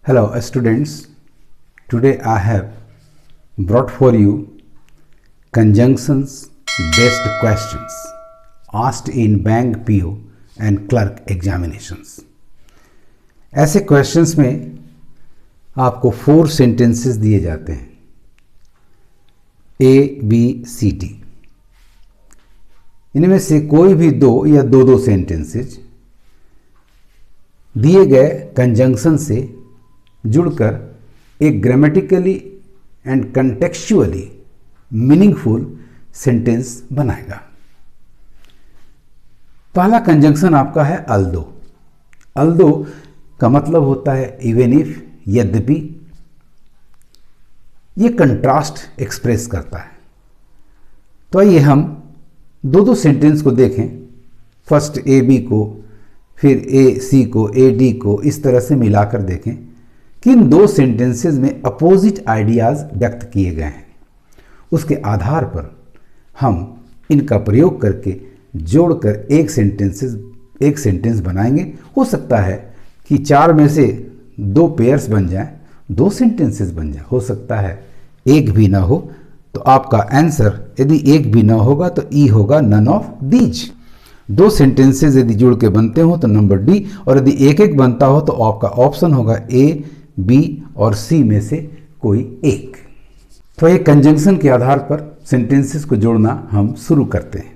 Hello students, today I have brought for you conjunctions based questions asked in bank PO and clerk examinations. ऐसे questions में आपको 4 sentences दिए जाते हैं ABCD। इनमें से कोई भी 2 या 2 सेंटेंसेस दिए गए कंजंक्शन से जुड़कर एक grammatically and contextually meaningful sentence बनाएगा। पहला कंजंक्शन आपका है अल्दो। अल्दो का मतलब होता है इवन इफ, यद्यपि। ये कंट्रास्ट एक्सप्रेस करता है। तो आइए हम 2 सेंटेंस को देखें। फर्स्ट ए बी को, फिर ए सी को, ए डी को, इस तरह से मिलाकर देखें कि इन 2 सेंटेंसेस में अपोजिट आइडियाज व्यक्त किए गए हैं। उसके आधार पर हम इनका प्रयोग करके जोड़कर एक सेंटेंस बनाएंगे। हो सकता है कि 4 में से 2 पेयर्स बन जाएं, 2 सेंटेंसेस बन जाए। हो सकता है एक भी ना हो, तो आपका आंसर यदि एक भी ना होगा तो ई होगा नन ऑफ दीज। 2 सेंटेंसेस यदि जुड़ के बनते हो तो नंबर डी, और यदि एक बनता हो तो आपका ऑप्शन होगा ए, बी और सी में से कोई एक। तो एक कंजंक्शन के आधार पर सेंटेंसेस को जोड़ना हम शुरू करते हैं।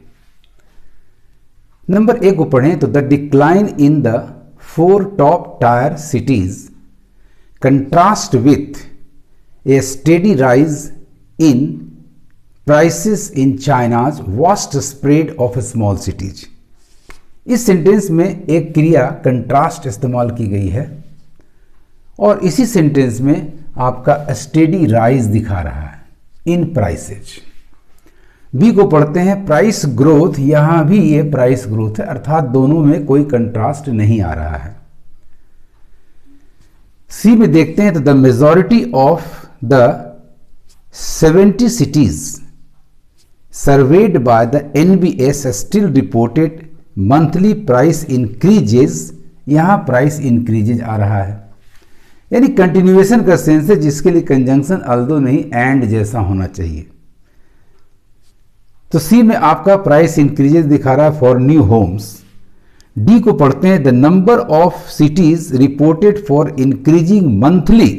नंबर 1 को पढ़ें तो the decline in the 4 top tier cities contrast with A steady rise in prices in China's vast spread of small cities. इस सेंटेंस में एक क्रिया कंट्रास्ट इस्तेमाल की गई है और इसी सेंटेंस में आपका स्टेडी राइज दिखा रहा है इन प्राइसेज। बी को पढ़ते हैं प्राइस ग्रोथ। यहां भी ये प्राइस ग्रोथ है, अर्थात दोनों में कोई कंट्रास्ट नहीं आ रहा है। सी में देखते हैं तो the majority of the 70 cities surveyed by the NBS still reported monthly price increases। यहां प्राइस इंक्रीजेज आ रहा है, यानी कंटिन्यूएशन का सेंस है, जिसके लिए कंजंक्शन अल्दो नहीं एंड जैसा होना चाहिए। तो सी में आपका प्राइस इंक्रीजेज दिखा रहा है फॉर न्यू होम्स। डी को पढ़ते हैं the number of cities reported for increasing monthly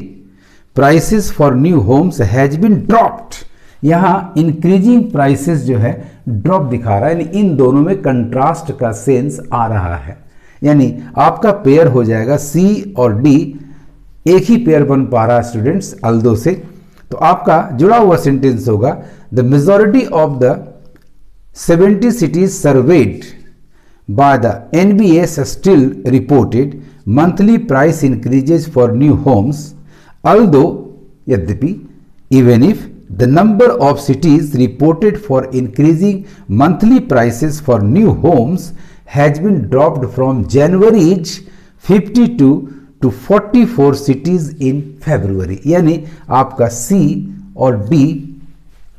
prices for new homes has been dropped. यहां इंक्रीजिंग प्राइसेस जो है ड्रॉप दिखा रहा है, यानी इन दोनों में कंट्रास्ट का सेंस आ रहा है। यानी आपका पेयर हो जाएगा सी और डी। एक ही पेयर बन पा रहा है स्टूडेंट्स अल्दो से। तो आपका जुड़ा हुआ सेंटेंस होगा the majority of the 70 cities surveyed by the NBS still reported monthly price increases for new homes, although यद्यपि, even if the number of cities reported for increasing monthly prices for new homes has been dropped from January's 52 to 44 cities in February। यानी आपका सी और D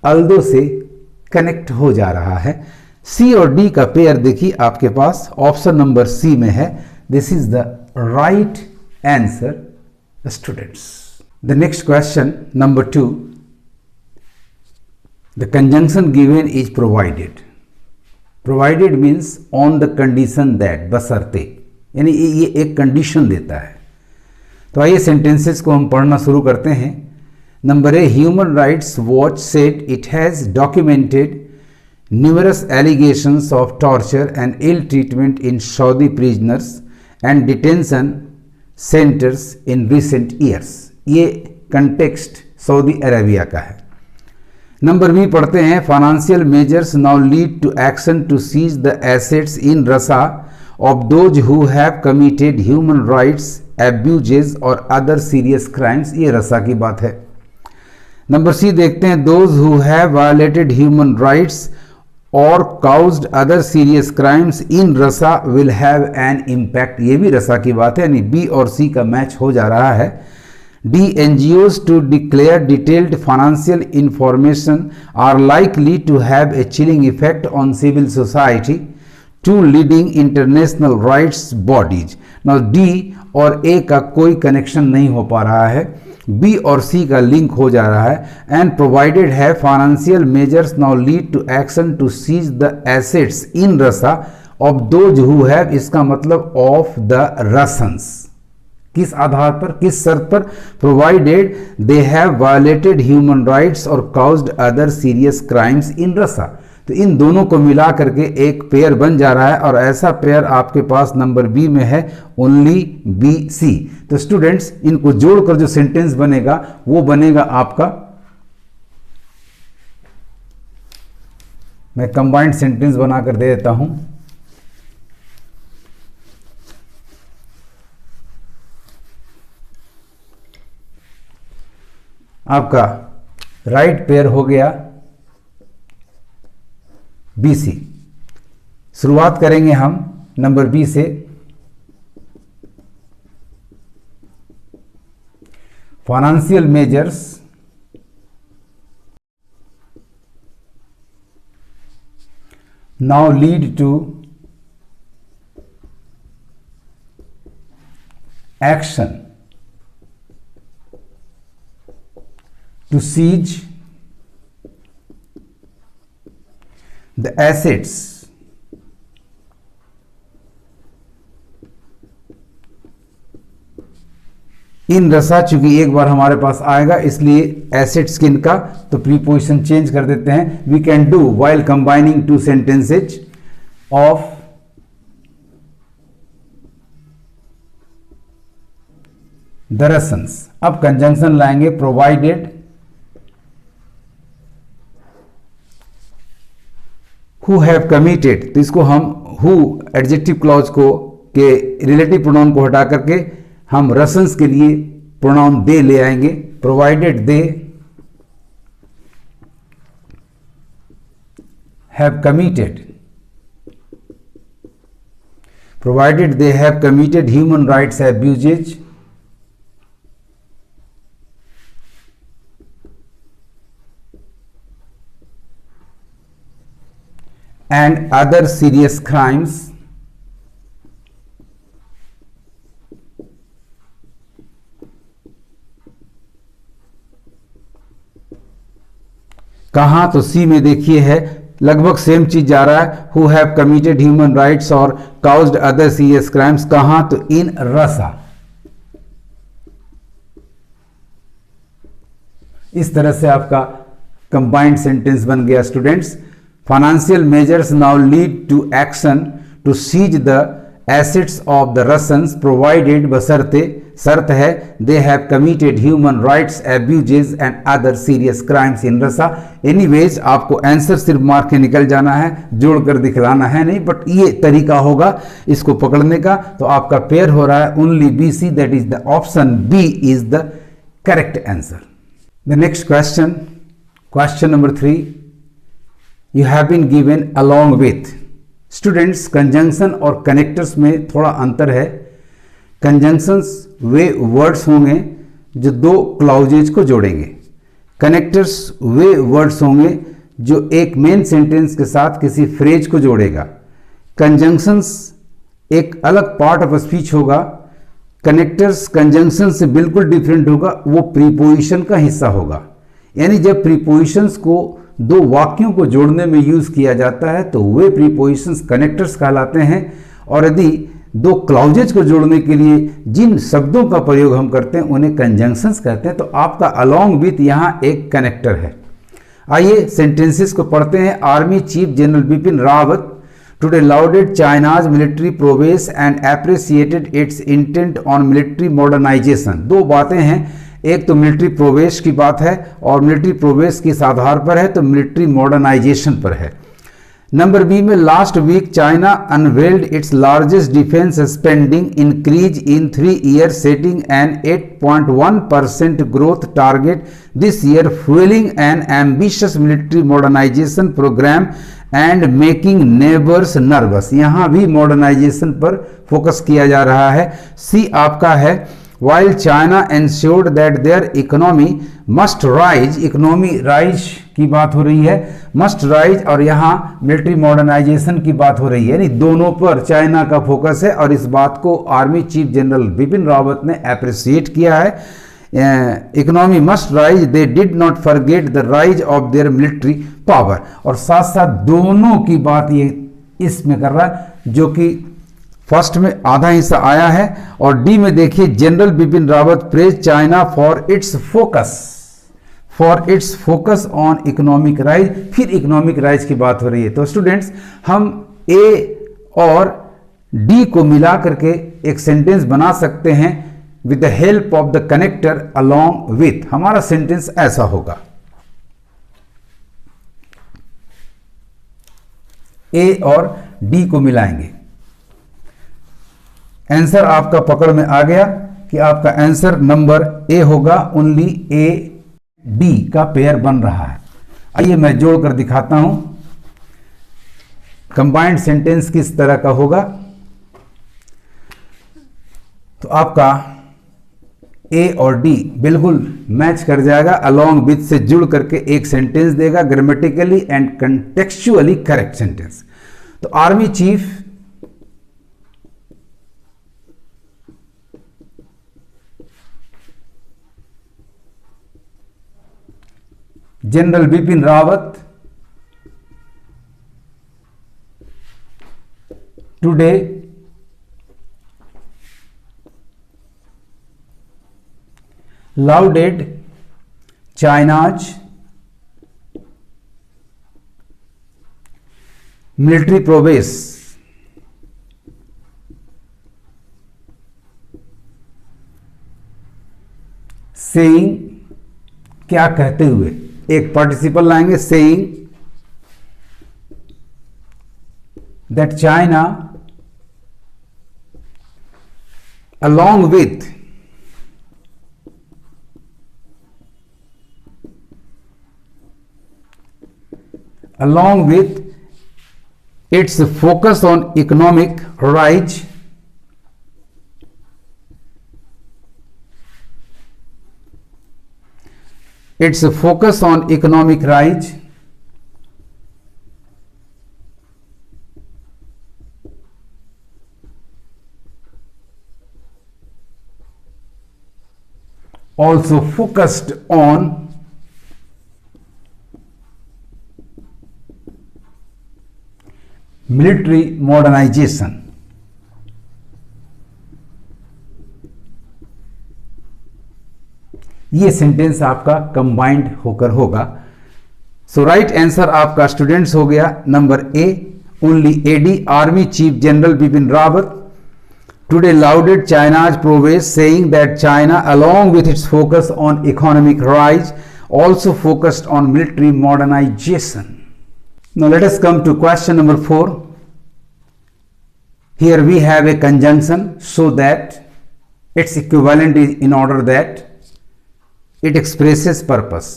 although से connect हो जा रहा है। सी और डी का पेयर देखिए आपके पास ऑप्शन नंबर सी में है। This is the right answer students. The next question number 2, the conjunction given is provided. Provided means on the condition that, बशर्ते, यानी ये एक कंडीशन देता है। तो आइए सेंटेंसेस को हम पढ़ना शुरू करते हैं। Number A, human rights watch said it has documented numerous allegations of torture and ill treatment in Saudi prisoners and detention centers in recent years. ये कंटेक्स्ट सऊदी अरेबिया का है। नंबर बी पढ़ते हैं financial measures now lead to action to seize the assets in Russia of those who have committed human rights abuses और other serious crimes. ये Russia की बात है। नंबर सी देखते हैं those who have violated human rights और caused other serious crimes in Russia will have an impact. ये भी रसा की बात है, यानी बी और सी का मैच हो जा रहा है। D, NGOs to declare detailed financial information are likely to have a chilling effect on civil society to leading international rights bodies. Now D, और ए का कोई कनेक्शन नहीं हो पा रहा है, बी और सी का लिंक हो जा रहा है, एंड प्रोवाइडेड है financial measures now lead to action to seize the assets in Russia of those who have, इसका मतलब ऑफ द रसन्स। किस आधार पर, किस शर्त पर? Provided they have violated human rights और caused other serious crimes in Russia. तो इन दोनों को मिला करके एक पेयर बन जा रहा है और ऐसा पेयर आपके पास नंबर बी में है, ओनली बी सी। तो स्टूडेंट्स इनको जोड़कर जो सेंटेंस बनेगा वो बनेगा आपका, मैं कंबाइंड सेंटेंस बनाकर दे देता हूं। आपका राइट पेयर हो गया बी सी। शुरुआत करेंगे हम नंबर बी से। Financial measures now lead to action to seize the assets in Russia. चूंकि एक बार हमारे पास आएगा इसलिए एसेट्स किन का, तो प्रीपोजिशन चेंज कर देते हैं। We can do while combining two sentences of the Russians. अब कंजंक्शन लाएंगे, प्रोवाइडेड हु हैव कमिटेड, तो इसको हम हु एडजेक्टिव क्लॉज को के रिलेटिव प्रोनाउन को हटा करके हम रसन्स के लिए प्रोनाउन दे ले आएंगे। Provided they have committed, provided they have committed human rights abuses and other serious crimes कहां, तो सी में देखिए है लगभग सेम चीज जा रहा है। Who have committed human rights और काउज्ड अदर सीरियस क्राइम्स कहां, तो इन रसा। इस तरह से आपका कंबाइंड सेंटेंस बन गया students. Financial measures now lead to action to seize the assets of the Russians provided, बशर्ते शर्त है, they have committed human rights abuses and other serious crimes in Russia. Anyways आपको आंसर सिर्फ मार के निकल जाना है, जोड़कर दिखलाना है नहीं, बट ये तरीका होगा इसको पकड़ने का। तो आपका पेयर हो रहा है only B C, that is the option B is the correct answer. The next question, question number 3, you have been given along with. Students conjunction और कनेक्टर्स में थोड़ा अंतर है। कंजंक्शंस वे वर्ड्स होंगे जो दो क्लाउजेज को जोड़ेंगे, कनेक्टर्स वे वर्ड्स होंगे जो एक मेन सेंटेंस के साथ किसी फ्रेज को जोड़ेगा। कंजंक्शंस एक अलग पार्ट ऑफ स्पीच होगा, कनेक्टर्स कंजंक्शन से बिल्कुल डिफरेंट होगा, वो प्रीपोजिशन का हिस्सा होगा। यानी जब प्रीपोजिशंस को दो वाक्यों को जोड़ने में यूज किया जाता है तो वे प्रीपोजिशंस कनेक्टर्स कहलाते हैं, और यदि दो क्लाउजेज को जोड़ने के लिए जिन शब्दों का प्रयोग हम करते हैं उन्हें कंजंक्शंस कहते हैं। तो आपका अलॉन्ग विथ यहां एक कनेक्टर है। आइए सेंटेंसेस को पढ़ते हैं। Army chief general Bipin Rawat today lauded China's military progress and appreciated its intent on military modernisation. दो बातें हैं, एक तो मिलिट्री प्रोग्रेस की बात है और मिलिट्री प्रोग्रेस किस आधार पर है, तो मिलिट्री मॉडर्नाइजेशन पर है। नंबर बी में last week China unveiled its largest defence spending increase in 3 year setting an 8.1% growth target this year fuelling an ambitious military modernisation programme and making neighbours nervous. यहां भी modernisation पर focus किया जा रहा है। सी आपका है while China ensured that their economy must rise, economy rise की बात हो रही है, मस्ट राइज, और यहाँ मिलिट्री मॉडर्नाइजेशन की बात हो रही है, यानी दोनों पर चाइना का फोकस है, और इस बात को army chief general Bipin Rawat ने अप्रिशिएट किया है। Economy must rise, they did not forget the rise of their military power, और साथ साथ दोनों की बात ये इसमें कर रहा है, जो कि फर्स्ट में आधा हिस्सा आया है, और डी में देखिए general Bipin Rawat praise China for its focus on economic rise, फिर इकोनॉमिक राइज की बात हो रही है। तो स्टूडेंट्स, हम ए और डी को मिला करके एक सेंटेंस बना सकते हैं with the help of the connector along with. हमारा सेंटेंस ऐसा होगा, ए और डी को मिलाएंगे। आंसर आपका पकड़ में आ गया कि आपका आंसर नंबर ए होगा, ओनली ए डी का पेयर बन रहा है। आइए मैं जोड़कर दिखाता हूं कंबाइंड सेंटेंस किस तरह का होगा। तो आपका ए और डी बिल्कुल मैच कर जाएगा, अलोंग विथ से जुड़ करके एक सेंटेंस देगा, grammatically and contextually correct sentence. तो army chief general Bipin Rawat today lauded China's military prowess, saying, क्या कहते हुए, एक पार्टिसिपल लाएंगे, saying that China along with its focus on economic rise, also focused on military modernisation. ये sentence आपका combined होकर होगा। सो राइट आंसर आपका स्टूडेंट्स हो गया number A, only A D. Army chief general Bipin Rawat today lauded China's progress, saying that China along with its focus on economic rise also focused on military modernization. Now let us come to question number 4. Here we have a conjunction so that its equivalent is in order that it expresses purpose.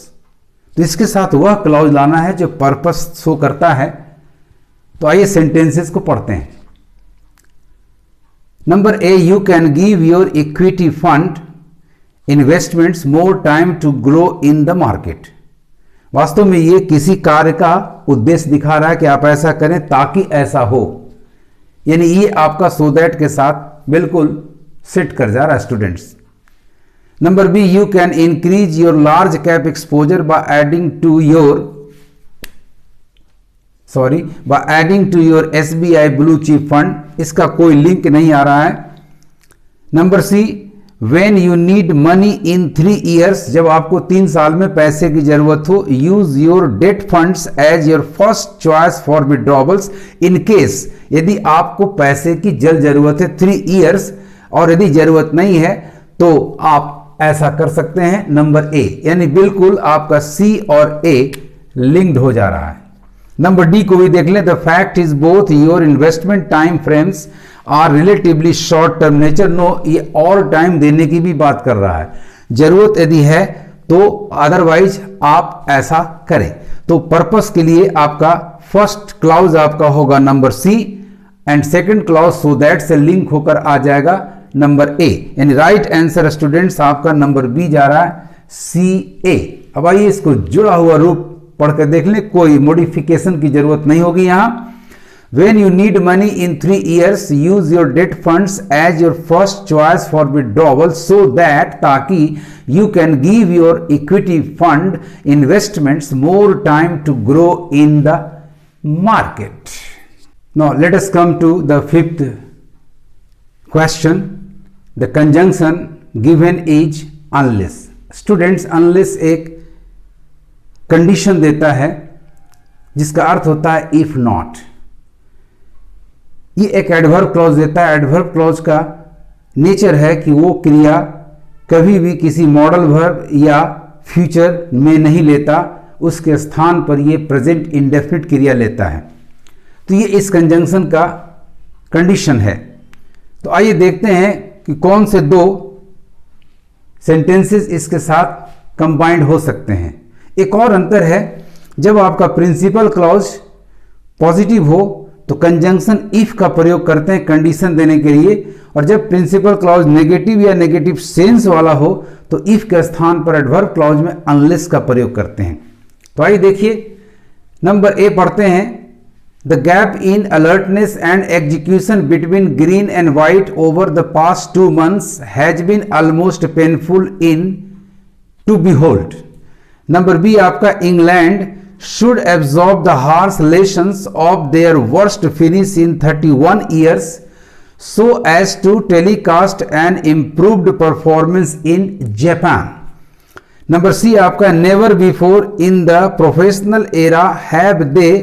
तो इसके साथ वह clause लाना है जो purpose show करता है। तो आइए सेंटेंसेस को पढ़ते हैं। Number A, you can give your equity fund investments more time to grow in the market. वास्तव में ये किसी कार्य का उद्देश्य दिखा रहा है कि आप ऐसा करें ताकि ऐसा हो, यानी ये आपका सो दैट के साथ बिल्कुल सेट कर जा रहा है students. Number B, you can increase your large cap exposure by adding to your SBI blue chip fund. इसका कोई लिंक नहीं आ रहा है। Number C, When you need money in 3 years, जब आपको 3 साल में पैसे की जरूरत हो, use your debt funds as your first choice for withdrawals in case, यदि आपको पैसे की जल्द जरूरत है 3 years और यदि जरूरत नहीं है तो आप ऐसा कर सकते हैं नंबर ए, यानी बिल्कुल आपका सी और ए लिंक्ड हो जा रहा है। नंबर डी को भी देख लें। The fact is both your investment time frames are relatively short term nature. No, ये और टाइम देने की भी बात कर रहा है। जरूरत यदि है तो अदरवाइज आप ऐसा करें। तो पर्पस के लिए आपका फर्स्ट क्लाउज आपका होगा number C and second clause so that से लिंक होकर आ जाएगा नंबर ए, यानी राइट आंसर स्टूडेंट्स आपका नंबर बी जा रहा है, सी ए। अब आइए इसको जुड़ा हुआ रूप पढ़कर देख लें, कोई मॉडिफिकेशन की जरूरत नहीं होगी यहां। When you need money in 3 years, use your debt funds as your first choice for withdrawal so that ताकि you can give your equity fund investments more time to grow in the market. Now let us come to the fifth question. The conjunction given is unless. Students, unless एक condition देता है जिसका अर्थ होता है if not। ये एक adverb clause देता है। एडवर्ब क्लॉज का नेचर है कि वो क्रिया कभी भी किसी मॉडल वर्ब या फ्यूचर में नहीं लेता, उसके स्थान पर ये प्रेजेंट इंडेफिनिट क्रिया लेता है। तो ये इस कंजंक्शन का कंडीशन है। तो आइए देखते हैं कि कौन से दो सेंटेंसेस इसके साथ कंबाइंड हो सकते हैं। एक और अंतर है, जब आपका प्रिंसिपल क्लॉज पॉजिटिव हो तो कंजंक्शन इफ का प्रयोग करते हैं कंडीशन देने के लिए, और जब प्रिंसिपल क्लॉज नेगेटिव या नेगेटिव सेंस वाला हो तो इफ के स्थान पर एडवर्ब क्लॉज में अनलेस का प्रयोग करते हैं। तो आइए देखिए, नंबर ए पढ़ते हैं। The gap in alertness and execution between green and white over the past 2 months has been almost painful in to behold. Number B आपका, England should absorb the harsh lessons of their worst finish in 31 years so as to telecast an improved performance in Japan. Number C आपका, never before in the professional era have they,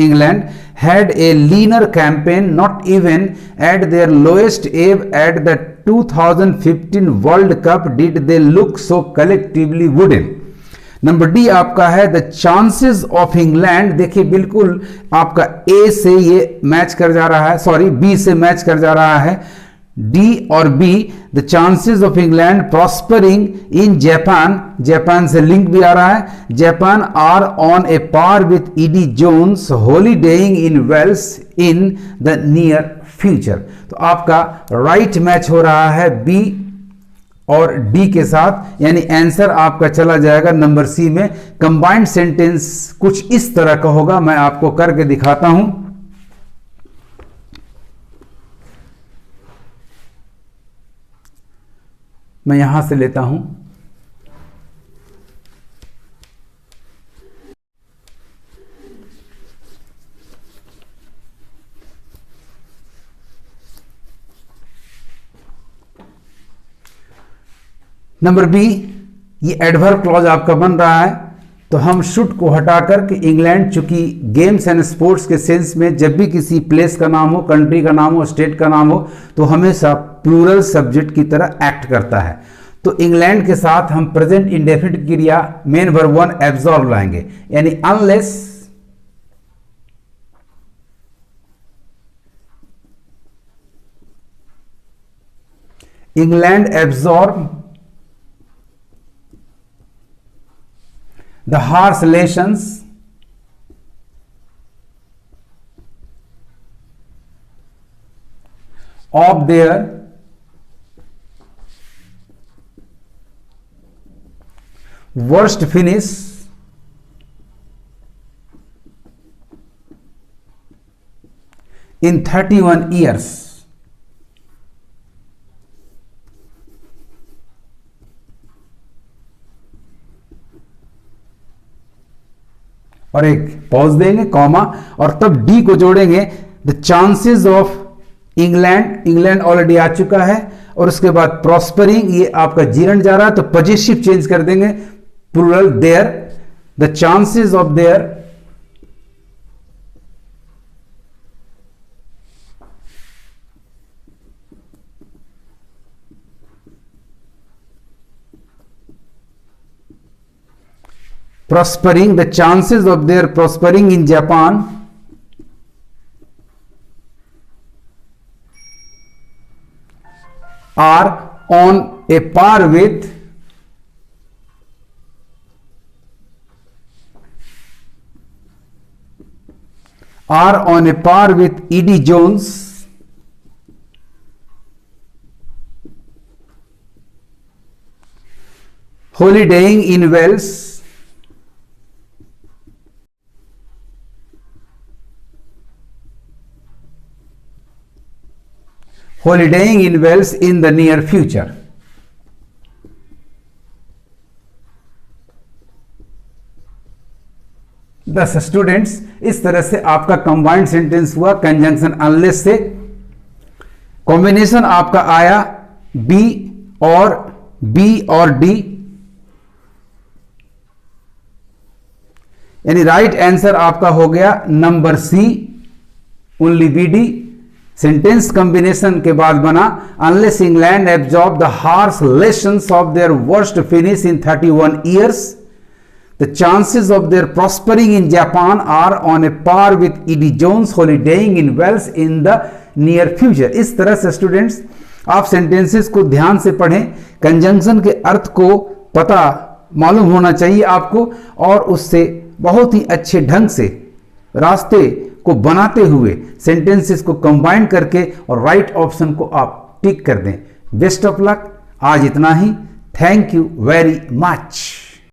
England, had a leaner campaign, not even at their lowest ebb at the 2015 World Cup did they look so collectively wooden. Number D आपका है, the chances of England. देखिए बिल्कुल आपका ए से ये match कर जा रहा है, सॉरी बी से मैच कर जा रहा है, डी और B. The chances of England prospering in Japan, Japan से लिंक भी आ रहा है, Japan are on a par with Ed Jones holidaying in Wales in the near future. तो आपका राइट मैच हो रहा है बी और डी के साथ, यानी आंसर आपका चला जाएगा नंबर सी में। कंबाइंड सेंटेंस कुछ इस तरह का होगा, मैं आपको करके दिखाता हूं। मैं यहां से लेता हूं, नंबर बी, ये एडवर्ब क्लॉज आपका बन रहा है। तो हम शुड को हटाकर के इंग्लैंड, चूंकि गेम्स एंड स्पोर्ट्स के सेंस में जब भी किसी प्लेस का नाम हो, कंट्री का नाम हो, स्टेट का नाम हो, तो हमेशा प्लूरल सब्जेक्ट की तरह एक्ट करता है। तो इंग्लैंड के साथ हम प्रेजेंट इंडेफिनिट क्रिया मेन वर्ब 1 एब्जॉर्ब लाएंगे, यानी unless England absorb the harsh lessons of their worst finish in 31 years. और एक पॉज देंगे, कॉमा, और तब डी को जोड़ेंगे। The chances of England, England already आ चुका है, और उसके बाद प्रॉस्परिंग, ये आपका जीरण जा रहा है, तो पॉजिटिव चेंज कर देंगे, plural there. The chances of their prospering, the chances of their prospering in Japan are on a par with E.D. Jones holidaying in Wales, holidaying in Wales in the near future. दस students, इस तरह से आपका combined sentence हुआ conjunction unless से। Combination आपका आया B और डी, यानी राइट आंसर आपका हो गया number C, only B D. Sentence combination के बाद बना unless England absorb the harsh lessons of their worst finish in 31 years, the chances of their prospering in Japan are on a par with E.D. Jones holidaying in Wales in the near future। इस तरह से students आप sentences को ध्यान से पढ़ें, conjunction के अर्थ को पता मालूम होना चाहिए आपको, और उससे बहुत ही अच्छे ढंग से रास्ते को बनाते हुए सेंटेंसेस को कंबाइन करके और राइट ऑप्शन को आप टिक कर दें। Best of luck. आज इतना ही। Thank you very much.